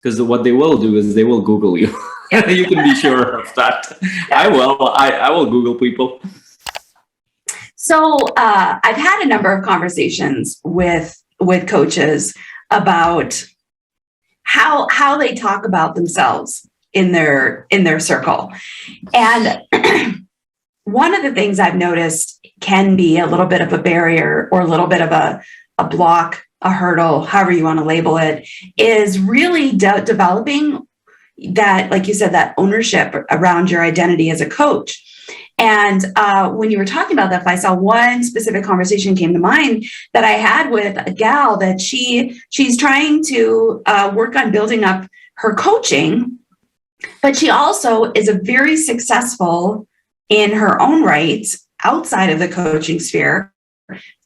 because what they will do is they will Google you. You can be sure of that. I will Google people. So I've had a number of conversations with coaches about how they talk about themselves in their circle. And one of the things I've noticed can be a little bit of a barrier or a little bit of a block, a hurdle, however you want to label it, is really developing that, like you said, that ownership around your identity as a coach. And when you were talking about that, Faisal, one specific conversation came to mind that I had with a gal that she's trying to work on building up her coaching, but she also is a very successful in her own right outside of the coaching sphere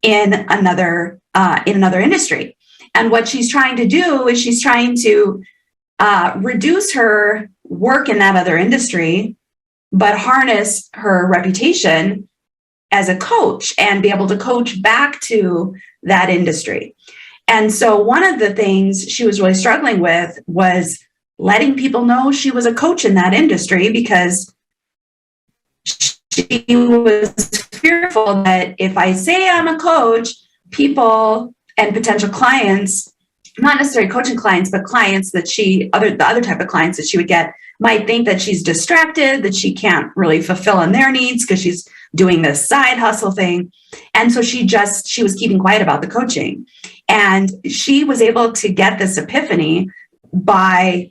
in another industry. And what she's trying to do is she's trying to reduce her work in that other industry, but harness her reputation as a coach and be able to coach back to that industry. And so one of the things she was really struggling with was letting people know she was a coach in that industry, because she was fearful that if I say I'm a coach, people and potential clients, not necessarily coaching clients, but clients that the other type of clients that she would get, might think that she's distracted, that she can't really fulfill on their needs because she's doing this side hustle thing. And so she was keeping quiet about the coaching. And she was able to get this epiphany by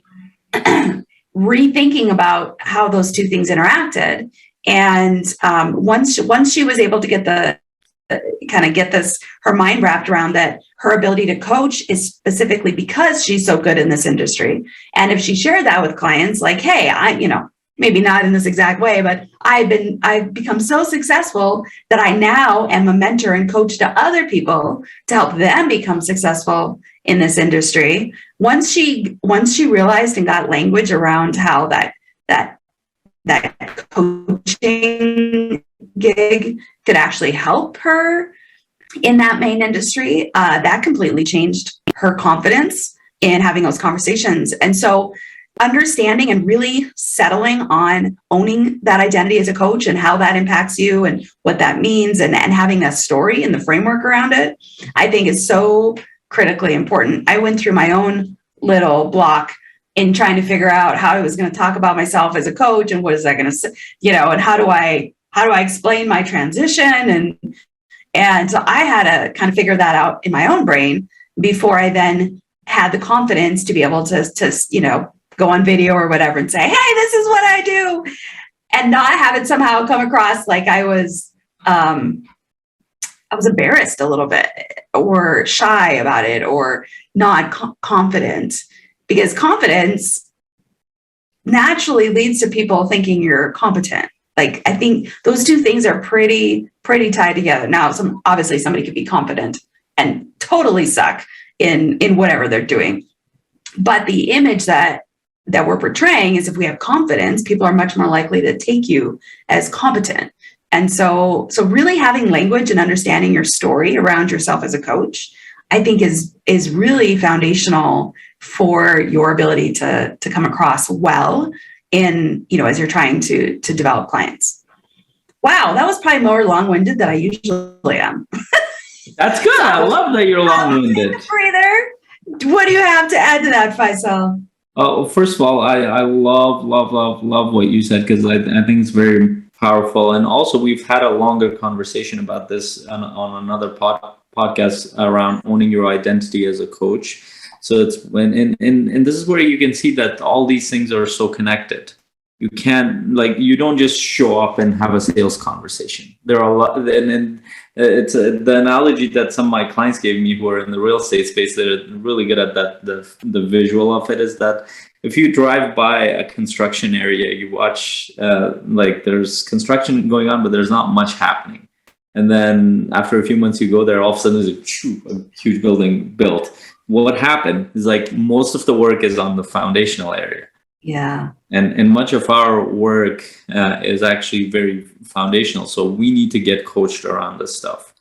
rethinking about how those two things interacted. And once she was able to get her mind wrapped around that her ability to coach is specifically because she's so good in this industry. And if she shared that with clients, like, hey, maybe not in this exact way, but I've become so successful that I now am a mentor and coach to other people to help them become successful in this industry. Once she realized and got language around how that coaching gig could actually help her in that main industry, that completely changed her confidence in having those conversations. And so understanding and really settling on owning that identity as a coach and how that impacts you and what that means, and having a story and the framework around it, I think is so critically important. I went through my own little block in trying to figure out how I was going to talk about myself as a coach, and what is that going to say, and how do I explain my transition, and so I had to kind of figure that out in my own brain before I then had the confidence to be able to go on video or whatever and say, hey, this is what I do, and not have it somehow come across like I was embarrassed a little bit or shy about it or not confident, because confidence naturally leads to people thinking you're competent. Like, I think those two things are pretty tied together. Now, obviously somebody could be confident and totally suck in whatever they're doing. But the image that we're portraying is, if we have confidence, people are much more likely to take you as competent. And so really having language and understanding your story around yourself as a coach, I think is really foundational for your ability to come across well in, as you're trying to develop clients. Wow, that was probably more long-winded than I usually am. That's good. I love that you're long-winded. Breather. What do you have to add to that, Faisal? First of all, I love what you said, because I think it's very powerful. And also, we've had a longer conversation about this on another podcast around owning your identity as a coach. So it's and this is where you can see that all these things are so connected. You can't, you don't just show up and have a sales conversation. There are a lot, and it's the analogy that some of my clients gave me who are in the real estate space. They're really good at that. The visual of it is that if you drive by a construction area, you watch there's construction going on, but there's not much happening. And then after a few months, you go there, all of a sudden there's a huge building built. What happened is most of the work is on the foundational area. Yeah. And much of our work is actually very foundational. So we need to get coached around this stuff.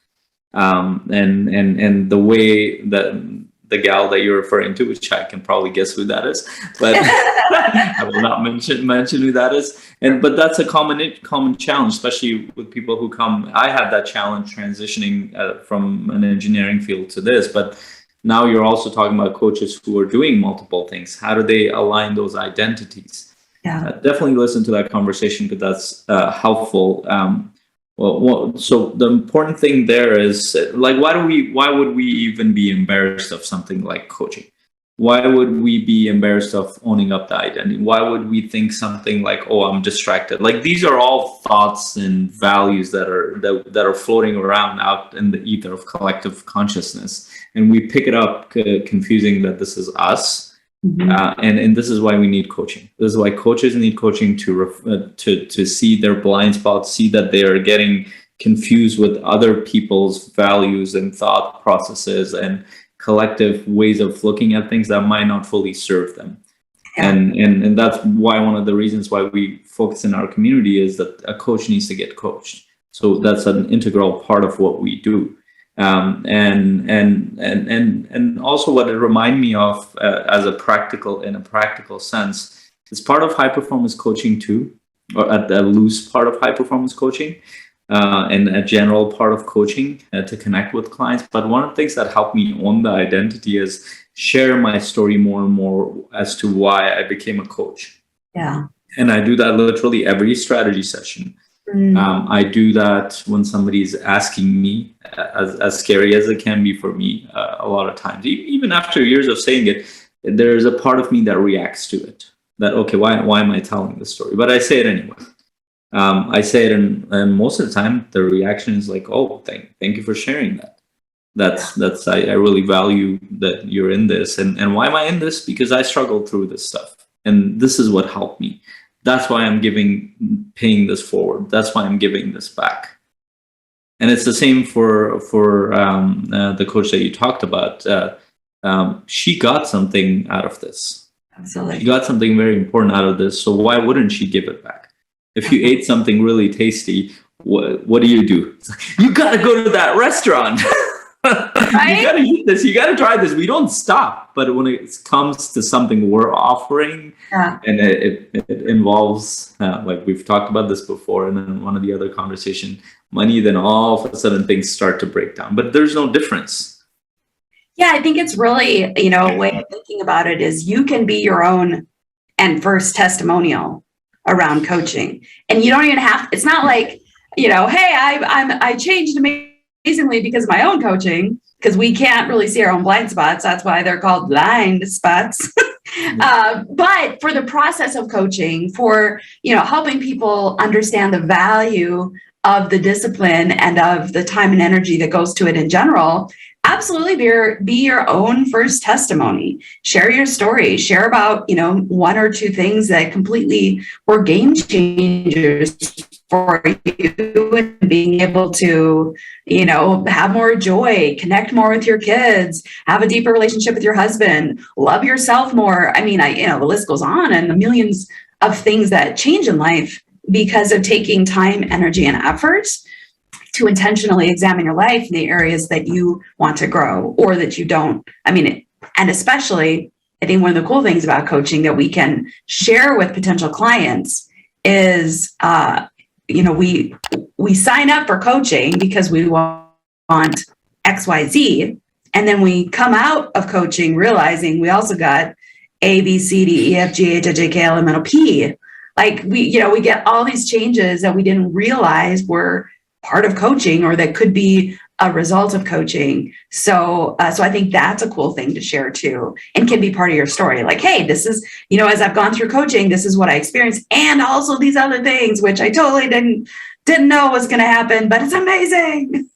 And the way that the gal that you're referring to, which I can probably guess who that is, but I will not mention who that is. But that's a common challenge, especially with people who come. I had that challenge transitioning from an engineering field to this, but now you're also talking about coaches who are doing multiple things. How do they align those identities? Yeah. Definitely listen to that conversation, because that's helpful. So the important thing there is, like, why would we even be embarrassed of something like coaching? Why would we be embarrassed of owning up the identity? Why would we think something like, oh, I'm distracted? Like, these are all thoughts and values that are floating around out in the ether of collective consciousness, and we pick it up, confusing that this is us. And this is why we need coaching. This is why coaches need coaching to see their blind spots, see that they are getting confused with other people's values and thought processes and collective ways of looking at things that might not fully serve them. Yeah. And that's why one of the reasons why we focus in our community is that a coach needs to get coached. So that's an integral part of what we do. And also what it reminded me of in a practical sense, it's part of high performance coaching too, or at the loose part of high performance coaching, and a general part of coaching to connect with clients. But one of the things that helped me own the identity is share my story more and more as to why I became a coach. Yeah. And I do that literally every strategy session. I do that when somebody is asking me, as scary as it can be for me, a lot of times, even after years of saying it, there's a part of me that reacts to it. That, okay, why am I telling this story? But I say it anyway. I say it, and most of the time, the reaction is like, oh, thank you for sharing that. That's I really value that you're in this. And why am I in this? Because I struggled through this stuff, and this is what helped me. That's why I'm paying this forward. That's why I'm giving this back. And it's the same for the coach that you talked about. She got something out of this. Absolutely. She got something very important out of this. So why wouldn't she give it back? If you ate something really tasty, what do? It's like, you got to go to that restaurant. Right? You got to eat this. You got to try this. We don't stop. But when it comes to something we're offering, and it involves, like we've talked about this before, and then one of the other conversation, money, then all of a sudden things start to break down. But there's no difference. Yeah, I think it's really, a way of thinking about it is you can be your own and first testimonial around coaching. And you don't even have, it's not like, hey, I changed amazingly because of my own coaching, because we can't really see our own blind spots. That's why they're called blind spots. But for the process of coaching, for, helping people understand the value of the discipline and of the time and energy that goes to it in general, absolutely be your own first testimony. Share your story. Share about, one or two things that completely were game changers for you, and being able to, have more joy, connect more with your kids, have a deeper relationship with your husband, love yourself more. I mean, the list goes on, and the millions of things that change in life because of taking time, energy, and effort to intentionally examine your life in the areas that you want to grow or that you don't. And especially, I think one of the cool things about coaching that we can share with potential clients is, we sign up for coaching because we want XYZ. And then we come out of coaching realizing we also got A, B, C, D, E, F, G, H, I, J, K, L, M, N, O, P. Like we get all these changes that we didn't realize were part of coaching or that could be a result of coaching. So I think that's a cool thing to share too, and can be part of your story. Like, hey, this is, as I've gone through coaching, this is what I experienced. And also these other things, which I totally didn't know was going to happen, but it's amazing.